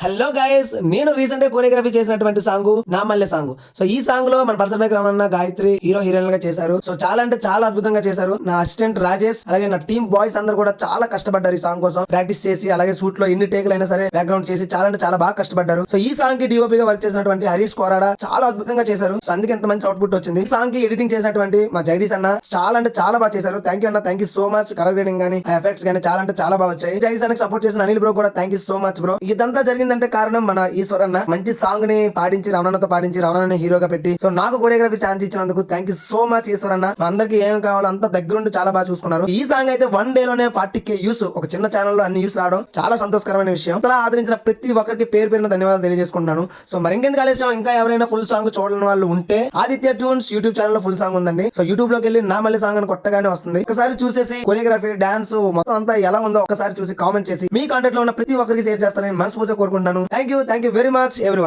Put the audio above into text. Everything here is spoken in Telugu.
హలో గైస్, నేను రీసెంట్ గా కొరియోగ్రఫీ చేసినటువంటి సాంగ్ నా మల్లె సాంగ్. సో ఈ సాంగ్ లో మన person Ramana, Gayatri hero heroine గా చేశారు. సో చాలా అంటే చాలా అద్భుతంగా చేశారు. నా అసిస్టెంట్ రాజేష్ అలాగే నా టీమ్ బాయ్స్ అందరూ కూడా చాలా కష్టపడ్డారు ఈ సాంగ్ కోసం. ప్రాక్టీస్ చేసి అలాగే షూట్ లో ఎన్ని టేకులు అయినా సరే బ్యాక్గ్రౌండ్ చేసి చాలా అంటే చాలా బాగా కష్టపడ్డారు. సో ఈ సాంగ్ కి డిఓపి గా వర్క్ చేసినటువంటి హరీష్ కోరాడా చాలా అద్భుతంగా చేశారు. సో అందుకే ఎంత మంచి అవుట్పుట్ వచ్చింది. ఈ సాంగ్ కి ఎడిటింగ్ చేసినటువంటి మా జగదీష్ అన్న చాలా అంటే చాలా బాగా చేశారు. థ్యాంక్ యూ అన్న, thank you so much. Colour grading గానీ ఎఫెక్ట్స్ గానీ చాలా అంటే చాలా బాగా వచ్చాయి. జగదీష్ అన్నకి సపోర్ట్ చేసిన అనిల్ బ్రో కూడా thank you so much bro. ఇదంతా జరిగిందంటే కారణం మన ఈశ్వర్ అన్న మంచి సాంగ్ ని పాడించి రమణతో పాడించి రమణ హీరోగా పెట్టి సో నాకు కొరియోగ్రఫీ ఛాన్స్ ఇచ్చినందుకు thank you so much Eshwar అన్న. మా అందరికి ఏం కావాలో అంత దగ్గరుండి చాలా బాగా చూసుకున్నారు. ఈ సాంగ్ అయితే 1 డే లోనే 40K యూస్, ఒక చిన్న ఛానల్ లో అన్ని యూస్ రావడం చాలా సంతోషకరమైన విషయం. అలా ఆదరించిన ప్రతి ఒక్కరికి పేరు పేరున ధన్యవాదాలు తెలియజేసుకుంటున్నాను. సో మరి ఇంకెందుకు ఆలస్యం, ఇంకా ఎవరైనా ఫుల్ సాంగ్ చూడని వాళ్ళు ఉంటే ఆదిత్య ట్యూన్స్ యూట్యూబ్ ఛానల్ లో ఫుల్ సాంగ్ ఉందండి. సో యూట్యూబ్ లోకి వెళ్ళి నా మళ్ళీ సాంగ్ అని కొట్టగానే వస్తుంది. ఒకసారి చూసేసి కొరియోగ్రఫీ డాన్స్ మొత్తం అంతా ఎలా ఉందో ఒకసారి చూసి కామెంట్ చేసి మీ కాంటాక్ట్ లో ఉన్న ప్రతి ఒక్కరికి షేర్ చేస్తారని మనస్ఫూర్తిగా కోరుకుంటున్నాను. Thank you very much everyone.